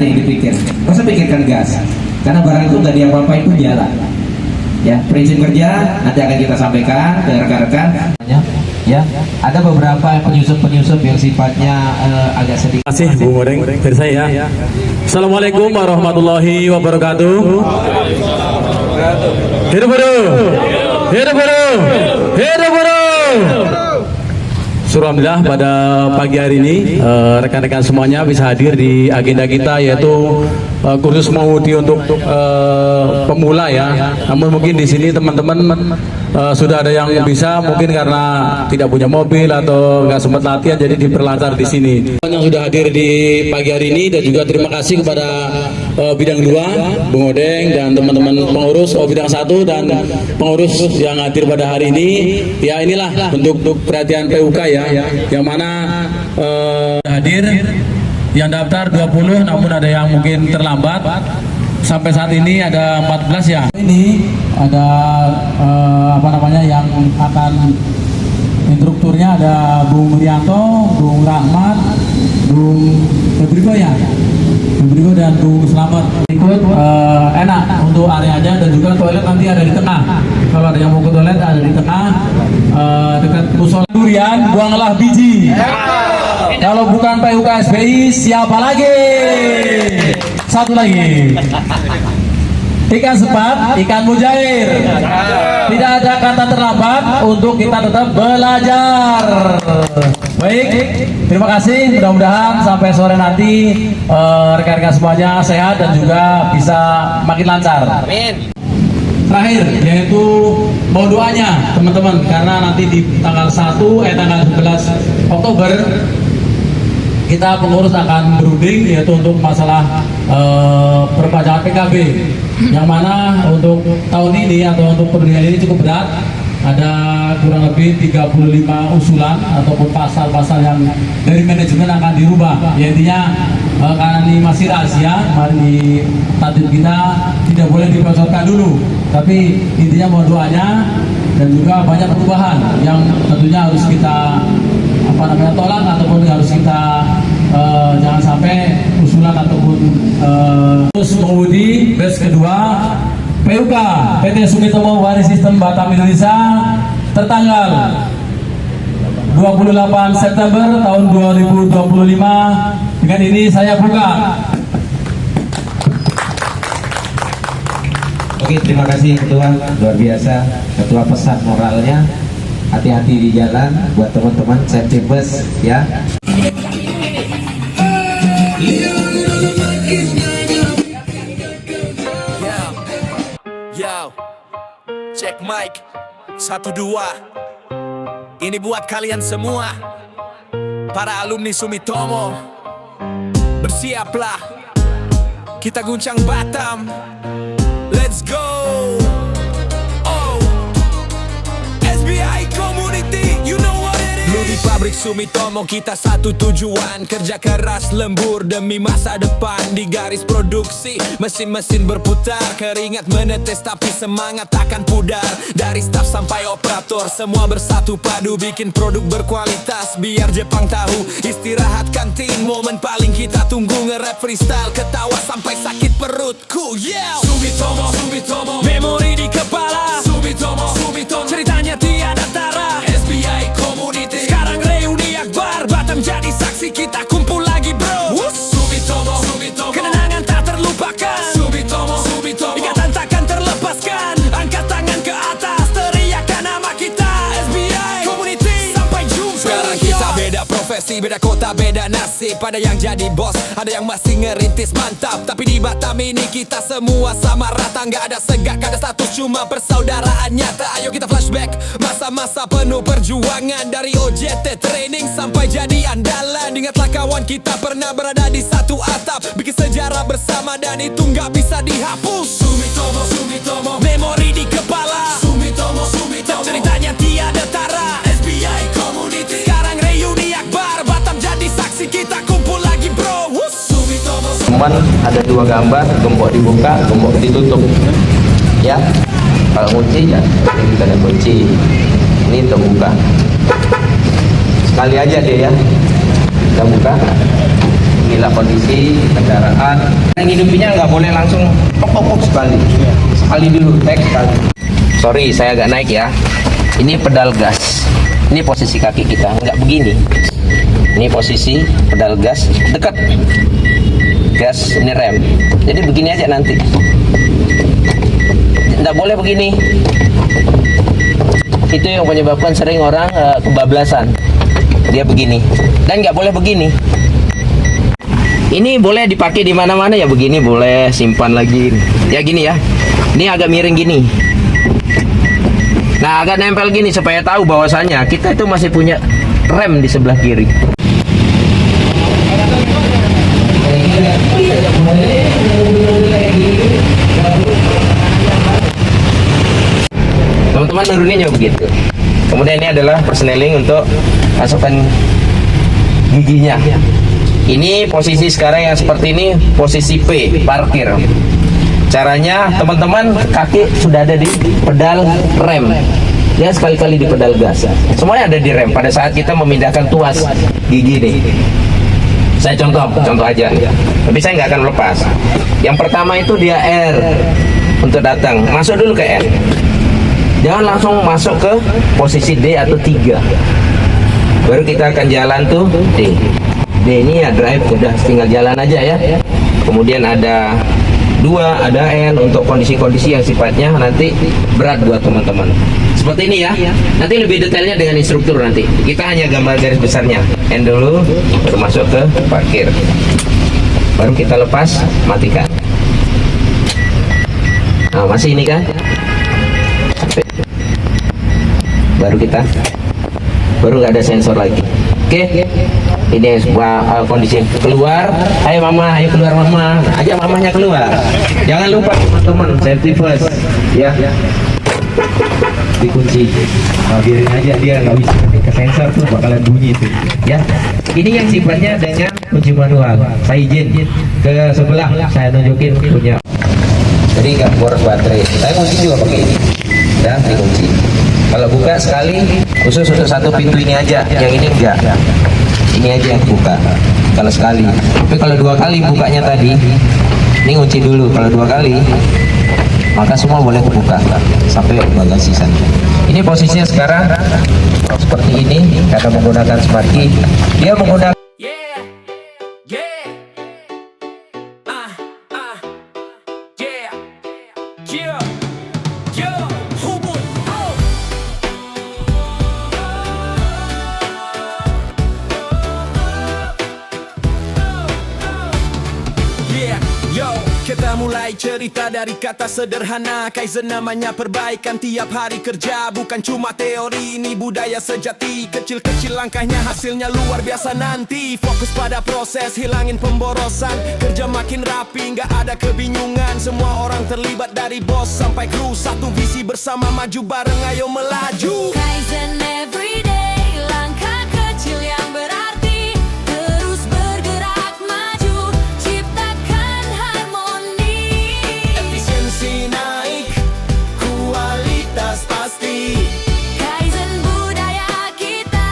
yang dipikir, nggak usah pikirkan gas, karena barang itu nggak diapa-apain pun jalan. Ya, prinsip kerja nanti akan kita sampaikan ke rekan-rekan. Ya, ada beberapa penyusup yang sifatnya agak sedikit. Terima kasih Bu Goreng dari saya ya. Assalamualaikum warahmatullahi wabarakatuh. Hidup baru, hidup baru, hidup baru. Alhamdulillah pada pagi hari ini rekan-rekan semuanya bisa hadir di agenda kita, yaitu kursus Mahudi untuk pemula ya. Namun mungkin di sini teman-teman sudah ada yang bisa, mungkin karena tidak punya mobil atau nggak sempat latihan, jadi diperlancar di sini. Yang sudah hadir di pagi hari ini, dan juga terima kasih kepada bidang 2 Bung Odeng dan teman-teman pengurus bidang 1 dan pengurus yang hadir pada hari ini. Ya, inilah bentuk perhatian PUK ya, yang mana hadir yang daftar 20, namun ada yang mungkin terlambat. Sampai saat ini ada 14 ya. Ini ada yang akan instrukturnya, ada Bung Rianto, Bung Rahmat, Bung Febrigo ya, Febrigo dan Bung Slamet. Ikut enak untuk areanya, dan juga toilet nanti ada di tengah. Kalau ada yang mau ke toilet ada di tengah, dekat musola. Durian, buanglah biji. Kalau bukan PUK SBI, siapa lagi? Satu lagi. Ikan sepat, ikan mujair. Tidak ada kata terlambat untuk kita tetap belajar. Baik, terima kasih. Mudah-mudahan sampai sore nanti rekan-rekan semuanya sehat dan juga bisa makin lancar. Amin. Terakhir, yaitu mau doanya teman-teman, karena nanti di tanggal 11 Oktober kita pengurus akan berunding, yaitu untuk masalah perpanjangan PKB, yang mana untuk tahun ini atau untuk perundingan ini cukup berat. Ada kurang lebih 35 usulan ataupun pasal-pasal yang dari manajemen akan dirubah. Ya, intinya karena ini masih rahasia, mari di tatib kita tidak boleh dibocorkan dulu. Tapi intinya mohon doanya, dan juga banyak perubahan yang tentunya harus kita tolak ataupun harus kita jangan sampai usulan ataupun terus Mahudi batch kedua PUK PT Sumitomo Waris Sistem Batam Indonesia tertanggal 28 September tahun 2025. Dengan ini saya buka. Oke, terima kasih Ketua, luar biasa. Ketua pesan moralnya, hati-hati di jalan buat teman-teman, safety bus ya. Yo, cek mic 1 2. Ini buat kalian semua, para alumni Sumitomo. Bersiaplah, kita guncang Batam. Let's go. Oh, SBI Community, you know what it is. Lu di pabrik Sumitomo, kita satu tujuan, kerja keras lembur demi masa depan. Di garis produksi, mesin-mesin berputar, keringat menetes tapi semangat takkan pudar. Dari staf sampai operator, semua bersatu padu, bikin produk berkualitas biar Jepang tahu. Istirahat kantin, momen paling kita tunggu, nge-rap freestyle, ketawa sampai sakit perutku. Yeah, Sumitomo, Sumitomo, memori di kepala. Sumitomo, Sumitomo, ceritanya tiada tara. SBI Community, sekarang reuni akbar, Batam jadi saksi, kita kumpul lagi bro. Sumitomo, Sumitomo, kenangan tak terlupakan. Sumitomo, Sumitomo, ikatan takkan terlepaskan. Angkat tangan ke atas, teriakan nama kita, SBI Community sampai jumpa. Sekarang kita beda profesi, beda kota, beda nasib. Ada yang jadi bos, ada yang masih ngerintis, mantap. Tapi di Batam ini kita semua sama rata, nggak ada segak, ada status, cuma persaudaraan nyata. Ayo kita flashback, masa-masa penuh perjuangan. Dari OJT training sampai jadi andalan. Ingatlah kawan, kita pernah berada di satu atap, bikin sejarah bersama dan itu nggak bisa dihapus. Sumitomo, Sumitomo, memori di kepala. Sumitomo, Sumitomo, ceritanya tiada tara. SBI Community, sekarang reuni akbar, Batam jadi saksi, kita kumpul lagi bro. Sumitomo, Teman ada 2 gambar, gembok dibuka, gembok ditutup. Ya, kalau kunci ya, ini kita ada kunci. Ini terbuka. Sekali aja deh ya, kita buka. inilah kondisi kendaraan. Yang hidupnya nggak boleh langsung pok sekali dulu, sekali. Sorry, saya agak naik ya. Ini pedal gas. Ini posisi kaki kita, nggak begini. Ini posisi pedal gas, dekat. Gas, ini rem. Jadi begini aja nanti. Nggak boleh begini. Itu yang menyebabkan sering orang kebablasan. Dia begini. Dan nggak boleh begini. Ini boleh dipakai di mana-mana ya, begini boleh, simpan lagi. Ya gini ya. Ini agak miring gini. Nah, agak nempel gini supaya tahu bahwasannya kita itu masih punya rem di sebelah kiri. Teman-teman nuruninnya begitu. Kemudian ini adalah persneling untuk masukkan giginya. Ini posisi sekarang yang seperti ini, posisi P, parkir. Caranya teman-teman, kaki sudah ada di pedal rem. Dia sekali-kali di pedal gas. Semuanya ada di rem pada saat kita memindahkan tuas gigi nih. Saya contoh aja. Tapi saya nggak akan lepas. Yang pertama itu dia R untuk datang. Masuk dulu ke R. Jangan langsung masuk ke posisi D atau 3. Baru kita akan jalan tuh D. D ini ya drive, udah tinggal jalan aja ya. Kemudian ada 2, ada N untuk kondisi-kondisi yang sifatnya nanti berat buat teman-teman. Seperti ini ya. Nanti lebih detailnya dengan instruktur nanti. Kita hanya gambar garis besarnya. N dulu, baru masuk ke parkir. Baru kita lepas, matikan. Nah, masih ini kan? Baru kita, baru nggak ada sensor lagi. Oke. Ini sebuah kondisi keluar. Ayo mama, ayo keluar mama. Ajak mamanya keluar. Jangan lupa teman-teman, safety first. Ya. Dikunci. Nah, biarin aja dia nggak bisa ke sensor tuh bakalan bunyi itu. Ya. Ini yang sifatnya dengan kunci manual. Saya izin ke sebelah. Saya tunjukin punya. Jadi nggak boros baterai. Saya kunci juga pakai ini. Ya, dikunci. Kalau buka sekali, khusus untuk satu pintu ini aja. Yang ini enggak. Ini aja yang buka kalau sekali. Tapi kalau 2 kali bukanya tadi, ini kunci dulu. Kalau 2 kali, maka semua boleh kebuka sampai bagasi sana. Ini posisinya sekarang seperti ini karena menggunakan smart key. Dia menggunakan Kita mulai cerita dari kata sederhana. Kaizen namanya perbaikan tiap hari kerja. Bukan cuma teori, ini budaya sejati. Kecil-kecil langkahnya hasilnya luar biasa nanti. Fokus pada proses, hilangin pemborosan. Kerja makin rapi, nggak ada kebingungan. Semua orang terlibat dari bos sampai kru. Satu visi bersama, maju bareng, ayo melaju. Kaizen everyday, langkah kecil yang berarti. Terus bergerak maju, ciptakan harmoni. Efisiensi naik, kualitas pasti. Kaizen budaya kita,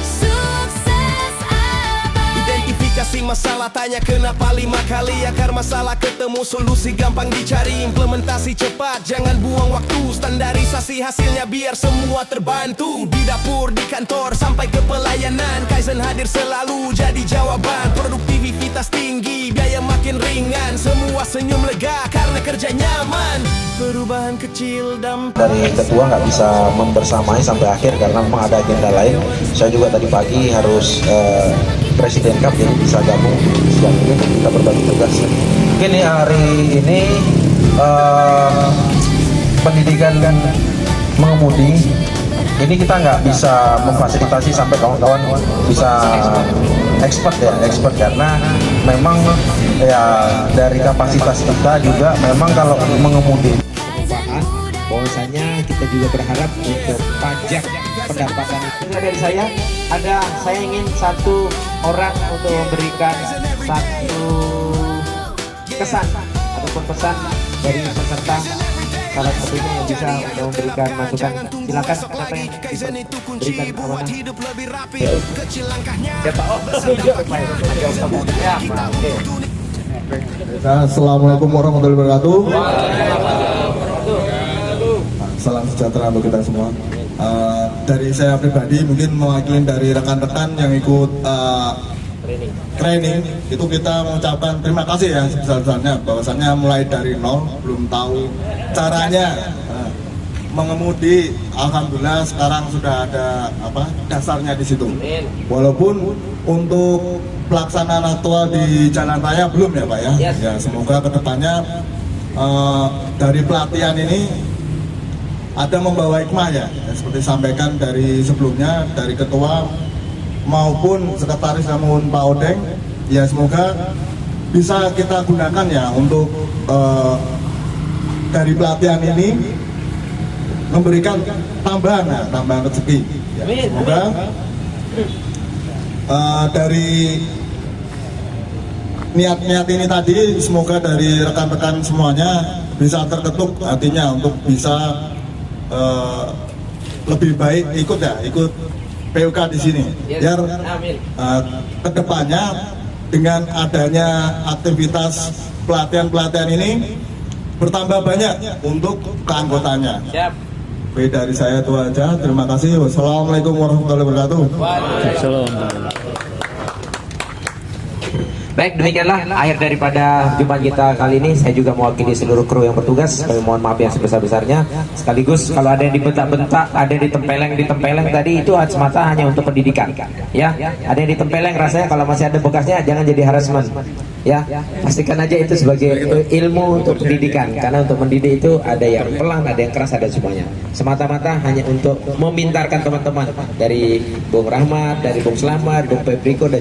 sukses abadi. Identifikasi masalah, tanya kenapa 5 kali. Akar masalah ketemu, solusi gampang dicari. Implementasi cepat, jangan buang waktu. Standarisasi hasilnya biar semua terbantu. Di dapur, di kantor, sampai ke pelayanan. Kaizen hadir selalu jadi jawaban. Produktivitas tinggi, biaya makin ringan. Semua senyum lega karena kerja nyaman. Perubahan kecil dan dari ketua nggak bisa membersamai sampai akhir karena memang ada agenda lain. Saya juga tadi pagi harus Presiden Cup, jadi bisa gabung siang ini kita berbagi tugas. Mungkin hari ini pendidikan mengemudi ini kita nggak bisa memfasilitasi sampai kawan-kawan bisa expert karena memang ya dari kapasitas kita juga memang kalau mengemudi bahwasanya kita juga berharap untuk pajak pendapatan itu. Dari saya ingin 1 orang untuk memberikan 1 kesan ataupun pesan dari peserta salah satunya yang bisa memberikan masukan. Silakan siapa yang berikan amanah. Siapa? Oh, ya, oke. Assalamualaikum warahmatullahi wabarakatuh. Salam sejahtera untuk kita semua. Dari saya pribadi mungkin mewakili dari rekan-rekan yang ikut training, itu kita mengucapkan terima kasih ya sebesar-besarnya, bahwasannya mulai dari nol, belum tahu caranya mengemudi, alhamdulillah sekarang sudah ada dasarnya di situ. Walaupun untuk pelaksanaan aktual di jalan raya belum ya Pak ya. Ya semoga kedepannya dari pelatihan ini ada membawa hikmah ya, seperti disampaikan dari sebelumnya dari ketua maupun sekretaris namun Pak Odeng, ya semoga bisa kita gunakan ya untuk dari pelatihan ini memberikan tambahan rezeki ya, semoga dari niat-niat ini tadi semoga dari rekan-rekan semuanya bisa terketuk hatinya untuk bisa lebih baik ikut PUK di sini, biar kedepannya dengan adanya aktivitas pelatihan ini bertambah banyak untuk keanggotanya. Baik, dari saya itu aja. Terima kasih. Wassalamualaikum warahmatullahi wabarakatuh. Baik, demikianlah akhir daripada jumpa kita kali ini. Saya juga mewakili seluruh kru yang bertugas. Kami mohon maaf yang sebesar-besarnya. Sekaligus kalau ada yang dibentak-bentak, ada yang ditempeleng tadi, itu semata hanya untuk pendidikan. Ya, ada yang ditempeleng, rasanya kalau masih ada bekasnya jangan jadi harassment. Ya, pastikan aja itu sebagai ilmu untuk pendidikan. Karena untuk mendidik itu ada yang pelan, ada yang keras, ada semuanya. Semata-mata hanya untuk memintarkan teman-teman dari Bung Rahmat, dari Bung Slamet, Bung Pebriko dan